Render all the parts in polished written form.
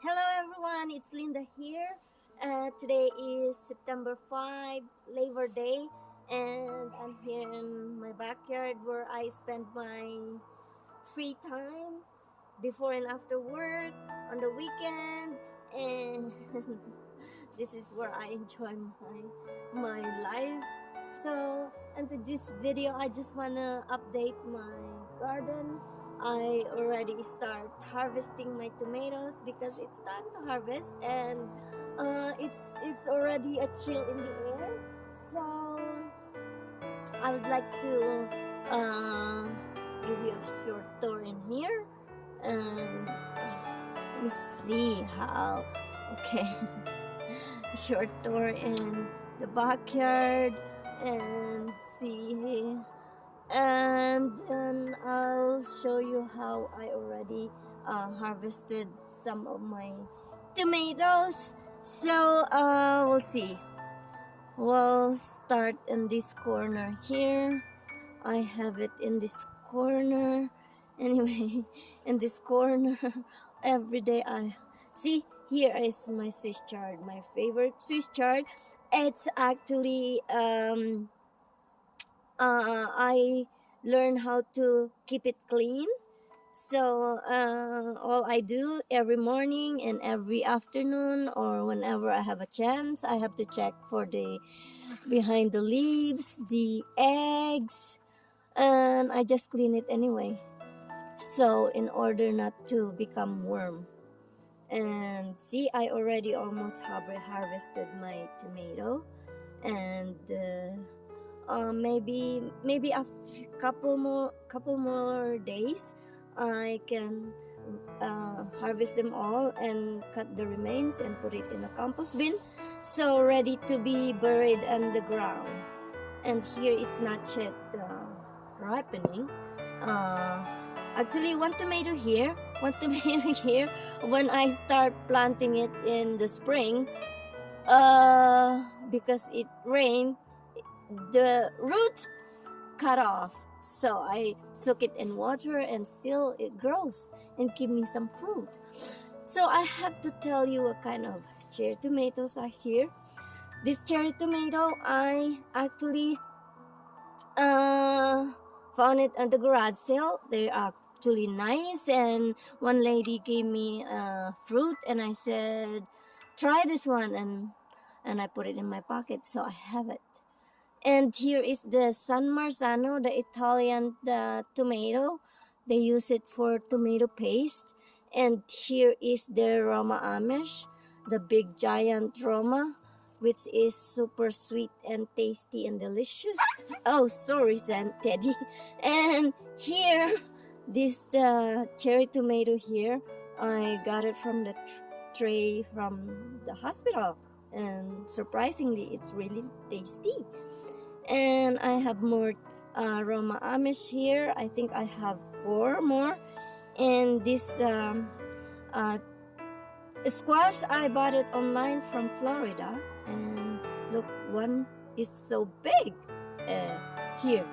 Hello everyone, it's Linda here. Today is September 5, Labor Day, and I'm here in my backyard where I spend my free time before and after work, on the weekend, and this is where I enjoy my life. So, and to this video, I just wanna update my garden. I already start harvesting my tomatoes because it's time to harvest, and it's already a chill in the air. So I would like to uh, give you a short tour in here, and let me see how. Okay, short tour in the backyard and see, and then I'll show you how I already harvested some of my tomatoes. So we'll see. We'll start in this corner here. I have it in this corner. Anyway, in this corner, every day I see. Here is my Swiss chard, my favorite Swiss chard. It's actually I learned how to keep it clean. So all I do every morning and every afternoon, or whenever I have a chance, I have to check for the behind the leaves, the eggs, and I just clean it anyway. So in order not to become worm. And see, I already almost harvested my tomato, and maybe a couple more days I can harvest them all and cut the remains and put it in a compost bin, so ready to be buried underground. And here it's not yet ripening. Actually, one tomato here, one tomato here. When I start planting it in the spring, because it rained, the roots cut off. So I soak it in water and still it grows and give me some fruit. So I have to tell you what kind of cherry tomatoes are here. This cherry tomato, I actually found it at the garage sale. They are actually nice, and one lady gave me fruit, and I said, try this one, and I put it in my pocket, so I have it. And here is the San Marzano, the Italian tomato. They use it for tomato paste. And here is the Roma Amish, the big giant Roma, which is super sweet and tasty and delicious. Oh, sorry, Teddy. And here, this cherry tomato here, I got it from the tray from the hospital. And surprisingly, it's really tasty. And I have more Roma Amish here. I think I have 4 more. And this squash, I bought it online from Florida. And look, one is so big. Here.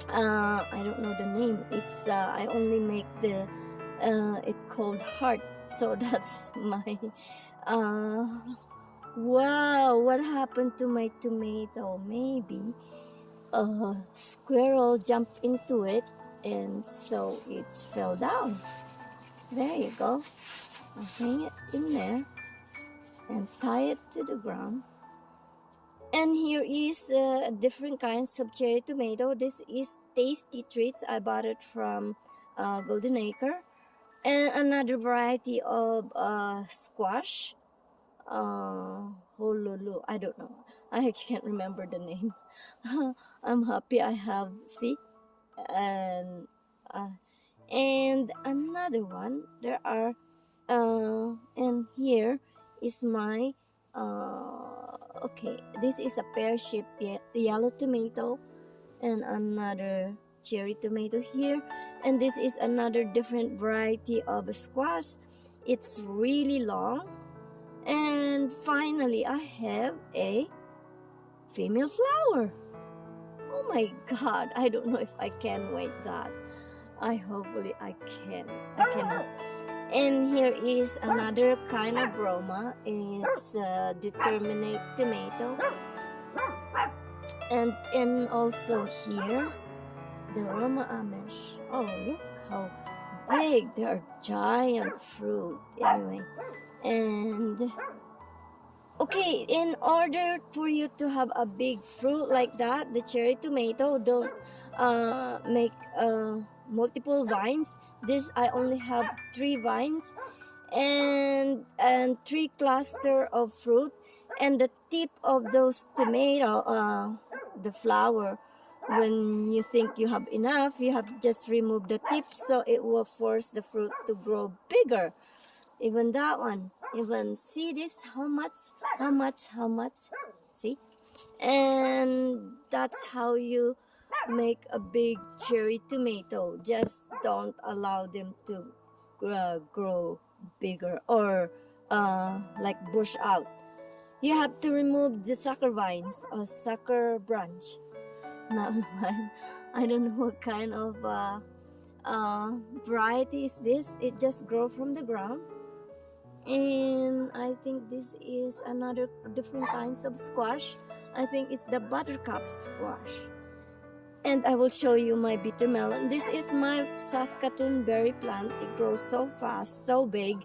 I don't know the name. It's I only make the it called heart. So that's my wow, what happened to my tomato? Maybe a squirrel jumped into it, and so it fell down. There you go. I'll hang it in there and tie it to the ground. And here is different kinds of cherry tomato. This is Tasty Treats. I bought it from Golden Acre. And another variety of squash. Holulu, I don't know. I can't remember the name. I'm happy I have, see? And another one. There are, and here is my, okay, this is a pear-shaped yellow tomato, and another cherry tomato here. And this is another different variety of squash. It's really long. And finally, I have a female flower. Oh my God, I don't know if I can wait that. Hopefully I can. I cannot. And here is another kind of Roma. It's determinate tomato. And also here, the Roma Amish. Oh, look how big. They are giant fruit. Anyway. And okay, in order for you to have a big fruit like that, the cherry tomato, don't make multiple vines. This I only have 3 vines and 3 cluster of fruit, and the tip of those tomato, the flower, when you think you have enough, you have to just remove the tip so it will force the fruit to grow bigger. Even that one, even see this, how much, see? And that's how you make a big cherry tomato. Just don't allow them to grow bigger or like bush out. You have to remove the sucker vines or sucker branch. Now, I don't know what kind of variety is this. It just grows from the ground. And I think this is another different kinds of squash. I think it's the buttercup squash. And I will show you my bitter melon. This is my Saskatoon berry plant. It grows so fast, so big.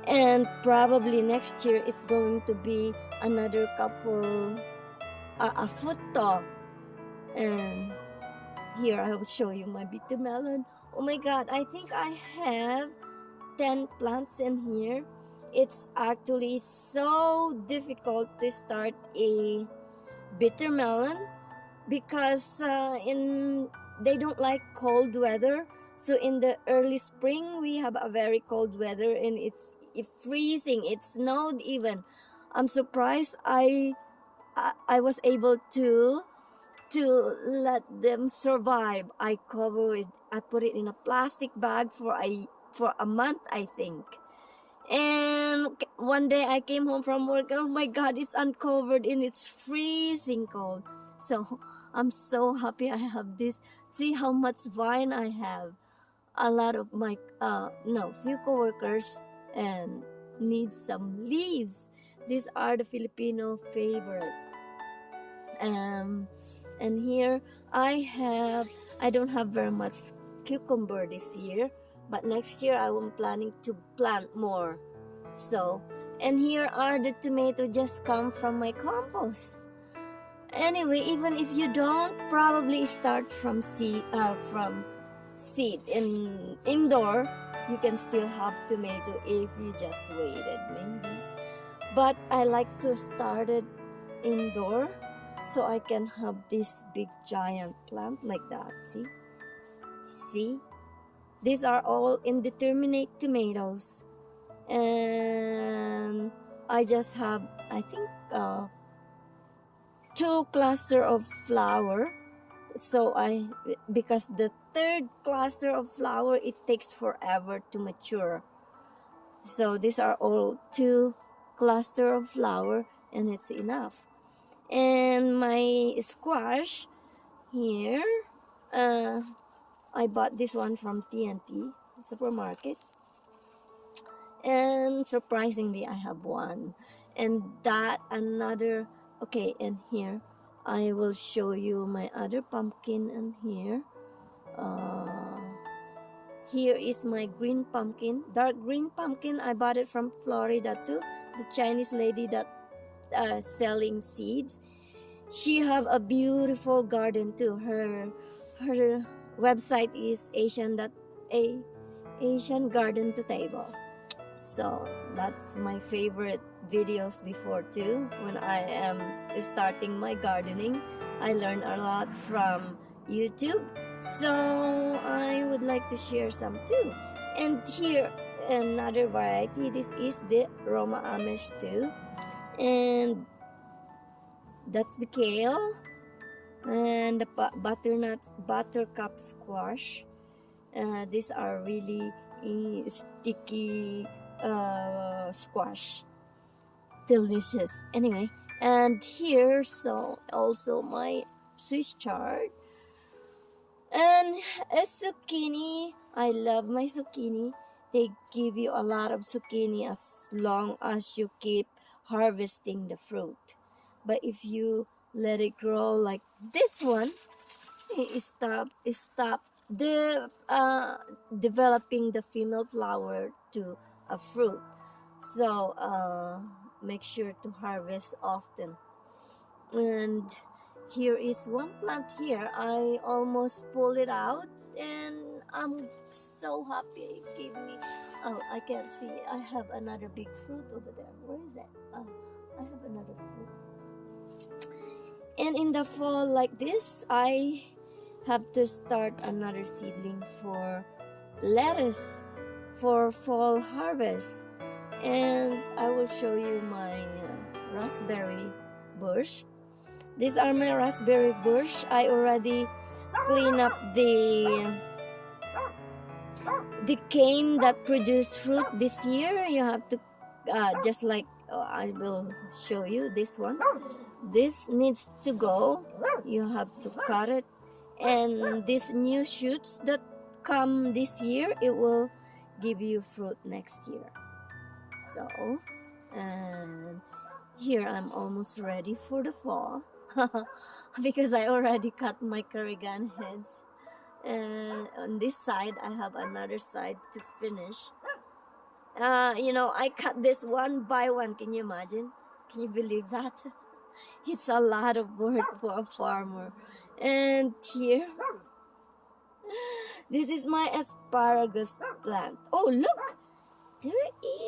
And probably next year it's going to be another couple, a foot tall. And here I will show you my bitter melon. Oh my God, I think I have 10 plants in here. It's actually so difficult to start a bitter melon because they don't like cold weather. So in the early spring we have a very cold weather and it's freezing. It snowed even. I'm surprised I was able to let them survive. I cover it. I put it in a plastic bag for a month, I think. And one day I came home from work and oh my God, it's uncovered and it's freezing cold. So I'm so happy I have this. See how much vine I have. A lot of my few coworkers and need some leaves. These are the Filipino favorite. And here I don't have very much cucumber this year, but next year I am planning to plant more. So, and here are the tomato just come from my compost. Anyway, even if you don't probably start from seed in indoor, you can still have tomato if you just waited maybe. But I like to start it indoor so I can have this big giant plant like that. See, these are all indeterminate tomatoes, and I just have, I think, 2 cluster of flower. So because the 3rd cluster of flower, it takes forever to mature. So these are all 2 cluster of flower and it's enough. And my squash here, I bought this one from TNT supermarket, and surprisingly I have one, and that another. Okay, and here I will show you my other pumpkin. And here is my green pumpkin, dark green pumpkin. I bought it from Florida too, the Chinese lady that selling seeds. She have a beautiful garden too. Her website is Asian Garden to Table. So that's my favorite videos before too. When I am starting my gardening, I learn a lot from YouTube. So I would like to share some too. And here another variety. This is the Roma Amish too. And that's the kale and the buttercup squash. These are really sticky squash, delicious. Anyway, and here so also my Swiss chard and a zucchini. I love my zucchini. they give you a lot of zucchini as long as you keep harvesting the fruit. But if you let it grow like this one, it stop the developing the female flower to a fruit. So make sure to harvest often. And here is one plant here. I almost pull it out, and I'm so happy it gave me. Oh, I can't see. I have another big fruit over there. Where is it? Oh, I have another fruit. And in the fall like this, I have to start another seedling for lettuce for fall harvest. And I will show you my raspberry bush. These are my raspberry bush. I already clean up the cane that produced fruit this year. You have to just like I will show you this one. This needs to go. You have to cut it, and these new shoots that come this year, it will give you fruit next year. So, and here I'm almost ready for the fall because I already cut my carrigan heads, and on this side I have another side to finish. I cut this one by one. Can you imagine? Can you believe that? It's a lot of work for a farmer. And here, this is my asparagus plant. Oh, look! There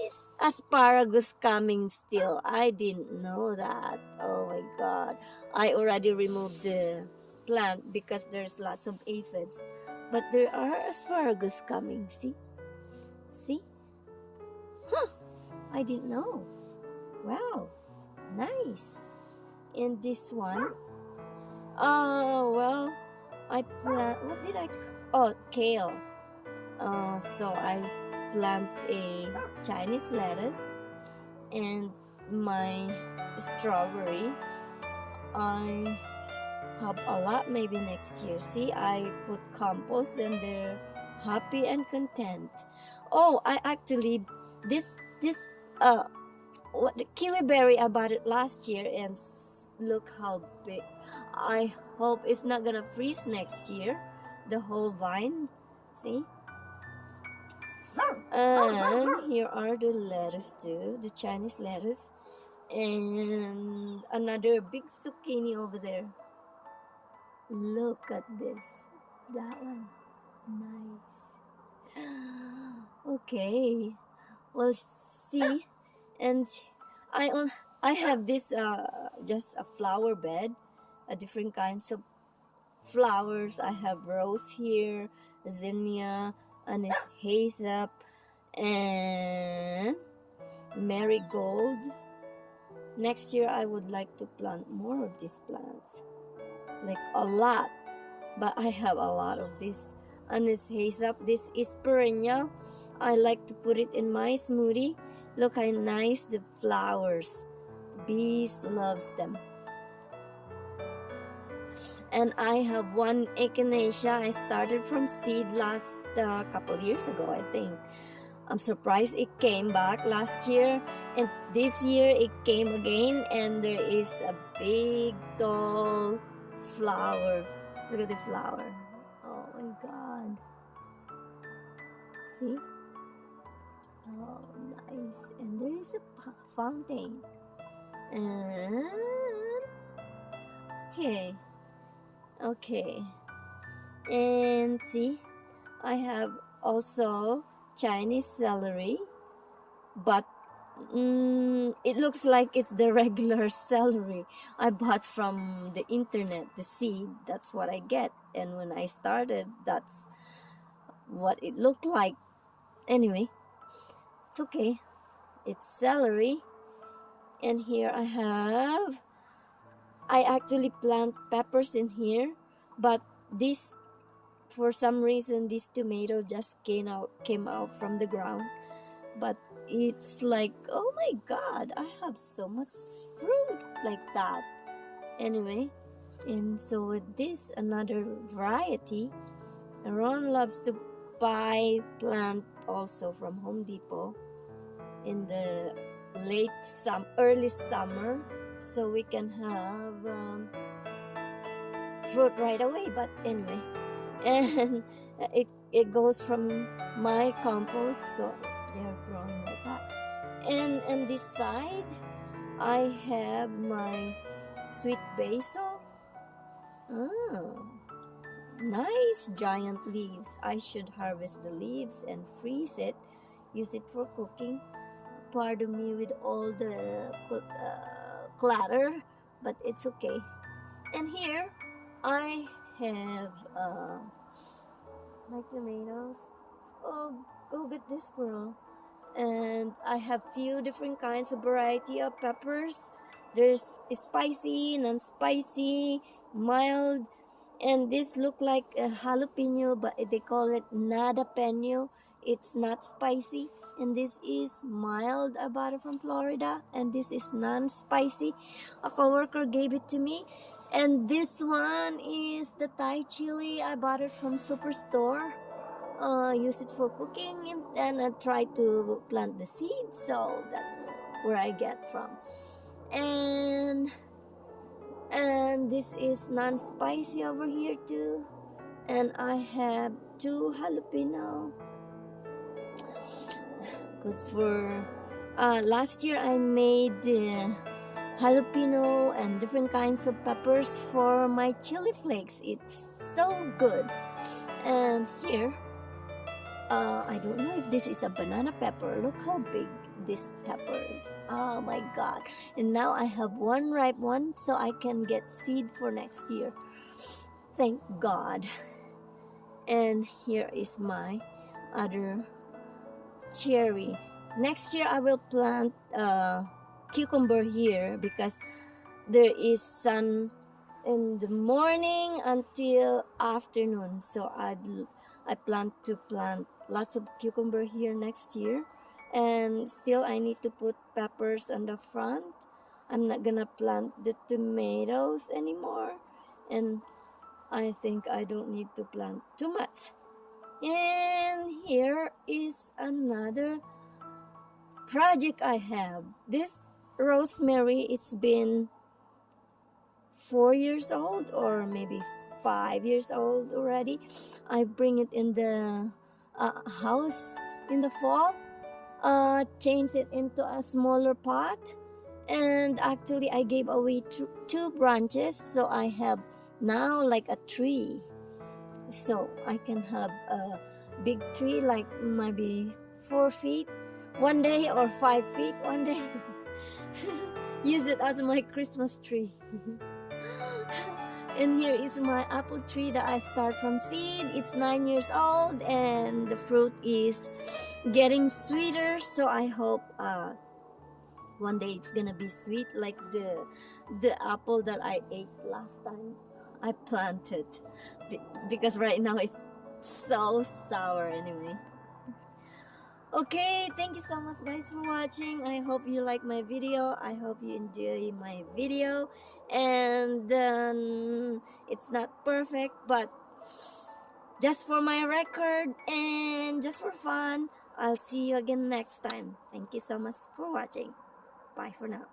is asparagus coming still. I didn't know that. Oh my god. I already removed the plant because there's lots of aphids. But there are asparagus coming. See? See? Huh! I didn't know. Wow. Nice. And this one, well, I plant, what did I, oh, kale. So I plant a Chinese lettuce and my strawberry. I have a lot maybe next year. See, I put compost and they're happy and content. Oh, I actually, this, what the kiwi berry, I bought it last year, and look how big. I hope it's not gonna freeze next year, the whole vine. See? And here are the lettuce too, the Chinese lettuce, and another big zucchini over there. Look at this. That one. Nice. Okay. Well, see, and I have this just a flower bed, different kinds of flowers. I have rose here, zinnia, anise hazel, and marigold. Next year I would like to plant more of these plants, like a lot. But I have a lot of this anise hazel. This is perennial. I like to put it in my smoothie. Look how nice the flowers. Bees loves them. And I have one echinacea. I started from seed last couple years ago, I think. I'm surprised it came back last year, and this year it came again, and there is a big tall flower. Look at the flower. Oh my god. See? Oh, nice. And there is a fountain. And okay. And see, I have also Chinese celery, but it looks like it's the regular celery I bought from the internet, the seed. That's what I get. And when I started, that's what it looked like. Anyway, it's okay. It's celery. And here I actually plant peppers in here, but this, for some reason, this tomato just came out from the ground. But it's like, oh my god, I have so much fruit like that. Anyway, and so with this, another variety, Ron loves to buy plant also from Home Depot in the early summer, so we can have fruit right away. But anyway, and it goes from my compost, so they're growing like that. And this side, I have my sweet basil. Oh, nice giant leaves. I should harvest the leaves and freeze it, use it for cooking. Pardon me with all the clatter, but it's okay. And here I have my tomatoes. Oh, go get this, girl. And I have few different kinds of variety of peppers. There's spicy, non-spicy, mild, and this look like a jalapeno, but they call it nada peno. It's not spicy. And this is mild. I bought it from Florida, and this is non-spicy. A coworker gave it to me. And this one is the Thai chili. I bought it from Superstore. Use it for cooking, and I try to plant the seeds, so that's where I get from. And this is non-spicy over here too, and I have 2 jalapeno, good for last year I made the jalapeno and different kinds of peppers for my chili flakes. It's so good. And here I don't know if this is a banana pepper. Look how big this pepper is. Oh my god. And now I have one ripe one, so I can get seed for next year. Thank God. And here is my other cherry. Next year I will plant cucumber here because there is sun in the morning until afternoon. So I plan to plant lots of cucumber here next year. And still I need to put peppers on the front. I'm not gonna plant the tomatoes anymore, and I think I don't need to plant too much. And here is another project I have. This rosemary, it's been 4 years old or maybe 5 years old already. I bring it in the house in the fall, change it into a smaller pot, and actually I gave away 2 branches, so I have now like a tree. So I can have a big tree like maybe 4 feet one day or 5 feet one day. Use it as my Christmas tree. And here is my apple tree that I start from seed. It's 9 years old and the fruit is getting sweeter. So I hope one day it's gonna be sweet like the apple that I ate last time I planted. Because right now it's so sour anyway. Okay, thank you so much guys for watching. I hope you like my video. I hope you enjoy my video. And it's not perfect, but just for my record and just for fun. I'll see you again next time. Thank you so much for watching. Bye for now.